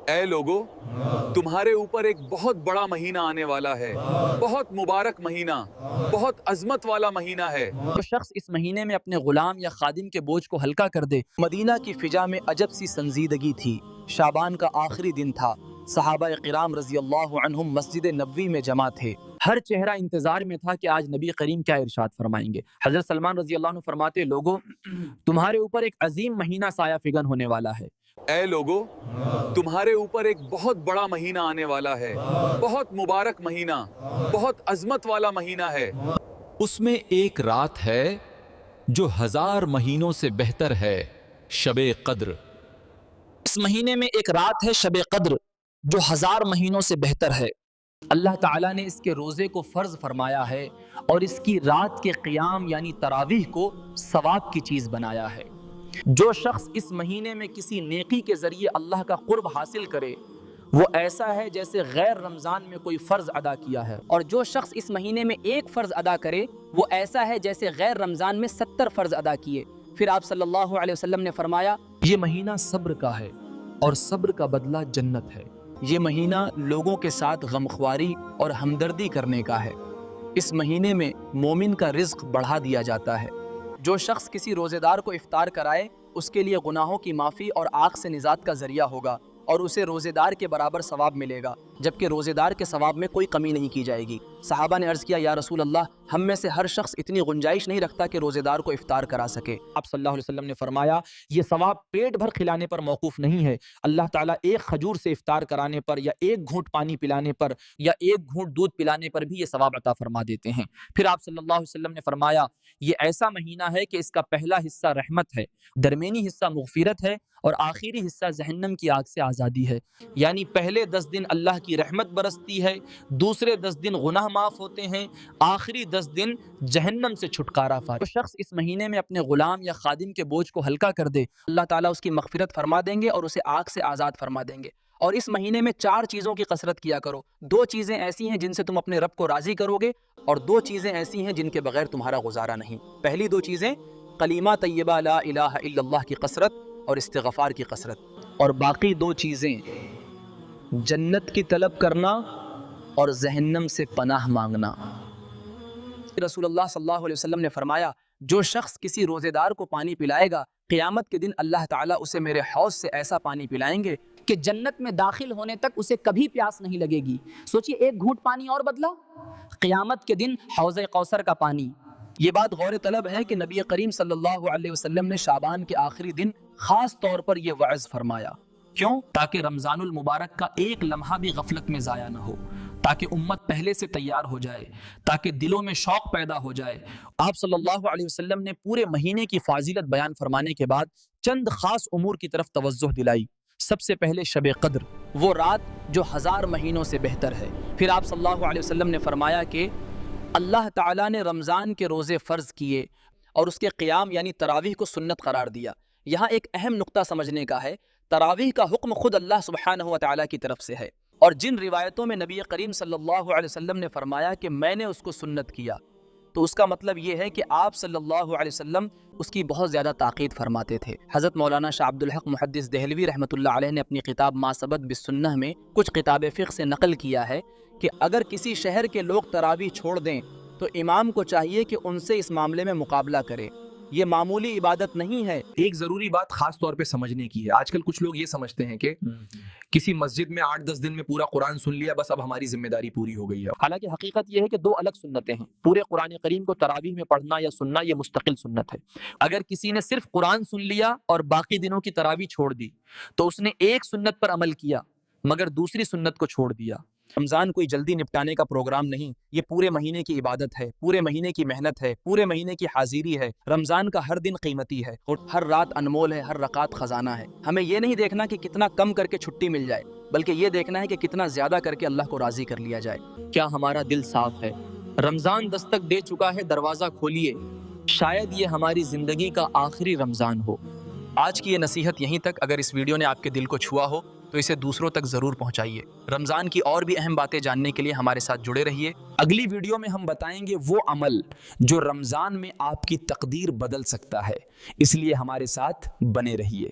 اے لوگو، تمہارے اوپر ایک بہت بڑا مہینہ آنے والا ہے، بہت مبارک مہینہ، بہت عظمت والا مہینہ ہے۔ جو شخص اس مہینے میں اپنے غلام یا خادم کے بوجھ کو ہلکا کر دے۔ مدینہ کی فضا میں عجب سی سنزیدگی تھی۔ شعبان کا آخری دن تھا۔ صحابہ کرام رضی اللہ عنہم مسجد نبوی میں جمع تھے۔ ہر چہرہ انتظار میں تھا کہ آج نبی کریم کیا ارشاد فرمائیں گے۔ حضرت سلمان رضی اللہ عنہ فرماتے، لوگو تمہارے اوپر ایک عظیم مہینہ سایہ فگن ہونے والا ہے۔ اے لوگو، تمہارے اوپر ایک بہت بڑا مہینہ آنے والا ہے، بہت مبارک مہینہ، بہت عظمت والا مہینہ ہے۔ اس میں ایک رات ہے جو 1000 مہینوں سے بہتر ہے، شب قدر۔ اس مہینے میں ایک رات ہے شب قدر جو 1000 مہینوں سے بہتر ہے۔ اللہ تعالیٰ نے اس کے روزے کو فرض فرمایا ہے اور اس کی رات کے قیام یعنی تراویح کو ثواب کی چیز بنایا ہے۔ جو شخص اس مہینے میں کسی نیکی کے ذریعے اللہ کا قرب حاصل کرے وہ ایسا ہے جیسے غیر رمضان میں کوئی فرض ادا کیا ہے، اور جو شخص اس مہینے میں ایک فرض ادا کرے وہ ایسا ہے جیسے غیر رمضان میں 70 فرض ادا کیے۔ پھر آپ صلی اللہ علیہ وسلم نے فرمایا، یہ مہینہ صبر کا ہے اور صبر کا بدلہ جنت ہے۔ یہ مہینہ لوگوں کے ساتھ غمخواری اور ہمدردی کرنے کا ہے۔ اس مہینے میں مومن کا رزق بڑھا دیا جاتا ہے۔ جو شخص کسی روزے دار کو افطار کرائے اس کے لیے گناہوں کی معافی اور آگ سے نجات کا ذریعہ ہوگا اور اسے روزے دار کے برابر ثواب ملے گا، جبکہ روزے دار کے ثواب میں کوئی کمی نہیں کی جائے گی۔ صحابہ نے عرض کیا، یا رسول اللہ، ہم میں سے ہر شخص اتنی گنجائش نہیں رکھتا کہ روزے دار کو افطار کرا سکے۔ آپ صلی اللہ علیہ وسلم نے فرمایا، یہ ثواب پیٹ بھر کھلانے پر موقوف نہیں ہے، اللہ تعالیٰ ایک کھجور سے افطار کرانے پر یا ایک گھونٹ پانی پلانے پر یا ایک گھونٹ دودھ پلانے پر بھی یہ ثواب عطا فرما دیتے ہیں۔ پھر آپ صلی اللہ علیہ وسلم نے فرمایا، یہ ایسا مہینہ ہے کہ اس کا پہلا حصہ رحمت ہے، درمیانی حصہ مغفرت ہے اور آخری حصہ جہنم کی آگ سے آزادی ہے۔ یعنی پہلے 10 دن اللہ کی رحمت برستی ہے، دوسرے 10 دن گناہ معاف ہوتے ہیں، آخری 10 دن جہنم سے چھٹکارا پاتا ہے۔ جو شخص اس مہینے میں اپنے غلام یا خادم کے بوجھ کو ہلکا کر دے، اللہ تعالیٰ اس کی مغفرت فرما دیں گے اور اسے آگ سے آزاد فرما دیں گے۔ اور اس مہینے میں 4 چیزوں کی کثرت کیا کرو۔ 2 چیزیں ایسی ہیں جن سے تم اپنے رب کو راضی کرو گے اور 2 چیزیں ایسی ہیں جن کے بغیر تمہارا گزارا نہیں۔ پہلی 2 چیزیں کلمہ طیبہ لا الہ الا اللہ کی کثرت اور استغفار کی کثرت، اور باقی 2 چیزیں جنت کی طلب کرنا اور جہنم سے پناہ مانگنا۔ رسول اللہ صلی اللہ علیہ وسلم نے فرمایا، جو شخص کسی روزے دار کو پانی پلائے گا قیامت کے دن اللہ تعالیٰ اسے میرے حوض سے ایسا پانی پلائیں گے کہ جنت میں داخل ہونے تک اسے کبھی پیاس نہیں لگے گی۔ سوچئے، ایک گھونٹ پانی اور بدلا، قیامت کے دن حوض کوثر کا پانی۔ یہ بات غور طلب ہے کہ نبی کریم صلی اللہ علیہ وسلم نے شعبان کے آخری دن خاص طور پر یہ وعظ فرمایا۔ کیوں؟ تاکہ رمضان المبارک کا ایک لمحہ بھی غفلت میں ضائع نہ ہو، تاکہ امت پہلے سے تیار ہو جائے، تاکہ دلوں میں شوق پیدا ہو جائے۔ آپ صلی اللہ علیہ وسلم نے پورے مہینے کی فضیلت بیان فرمانے کے بعد چند خاص امور کی طرف توجہ دلائی۔ سب سے پہلے شب قدر، وہ رات جو 1000 مہینوں سے بہتر ہے۔ پھر آپ صلی اللہ علیہ وسلم نے فرمایا کہ اللہ تعالیٰ نے رمضان کے روزے فرض کیے اور اس کے قیام یعنی تراویح کو سنت قرار دیا۔ یہاں ایک اہم نقطہ سمجھنے کا ہے، تراویح کا حکم خود اللہ سبحانہ و تعالیٰ کی طرف سے ہے، اور جن روایتوں میں نبی کریم صلی اللہ علیہ وسلم نے فرمایا کہ میں نے اس کو سنت کیا، تو اس کا مطلب یہ ہے کہ آپ صلی اللہ علیہ وسلم اس کی بہت زیادہ تاکید فرماتے تھے۔ حضرت مولانا شاہ عبد الحق محدث دہلوی رحمۃ اللہ علیہ نے اپنی کتاب ما ثبت بالسنہ میں کچھ کتاب فقہ سے نقل کیا ہے کہ اگر کسی شہر کے لوگ تراویح چھوڑ دیں تو امام کو چاہیے کہ ان سے اس معاملے میں مقابلہ کرے۔ یہ معمولی عبادت نہیں ہے۔ ایک ضروری بات خاص طور پہ سمجھنے کی ہے، آج کل کچھ لوگ یہ سمجھتے ہیں کہ کسی مسجد میں 8-10 دن میں پورا قرآن سن لیا، بس اب ہماری ذمہ داری پوری ہو گئی ہے۔ حالانکہ حقیقت یہ ہے کہ 2 الگ سنتیں ہیں۔ پورے قرآن کریم کو تراویح میں پڑھنا یا سننا یہ مستقل سنت ہے۔ اگر کسی نے صرف قرآن سن لیا اور باقی دنوں کی تراویح چھوڑ دی تو اس نے ایک سنت پر عمل کیا مگر دوسری سنت کو چھوڑ دیا۔ رمضان کوئی جلدی نپٹانے کا پروگرام نہیں، یہ پورے مہینے کی عبادت ہے، پورے مہینے کی محنت ہے، پورے مہینے کی حاضری ہے۔ رمضان کا ہر دن قیمتی ہے اور ہر رات انمول ہے، ہر رکعت خزانہ ہے۔ ہمیں یہ نہیں دیکھنا کہ کتنا کم کر کے چھٹی مل جائے، بلکہ یہ دیکھنا ہے کہ کتنا زیادہ کر کے اللہ کو راضی کر لیا جائے۔ کیا ہمارا دل صاف ہے؟ رمضان دستک دے چکا ہے، دروازہ کھولیے، شاید یہ ہماری زندگی کا آخری رمضان ہو۔ آج کی یہ نصیحت یہیں تک۔ اگر اس ویڈیو نے آپ کے دل کو چھوا ہو تو اسے دوسروں تک ضرور پہنچائیے۔ رمضان کی اور بھی اہم باتیں جاننے کے لیے ہمارے ساتھ جڑے رہیے۔ اگلی ویڈیو میں ہم بتائیں گے وہ عمل جو رمضان میں آپ کی تقدیر بدل سکتا ہے، اس لیے ہمارے ساتھ بنے رہیے۔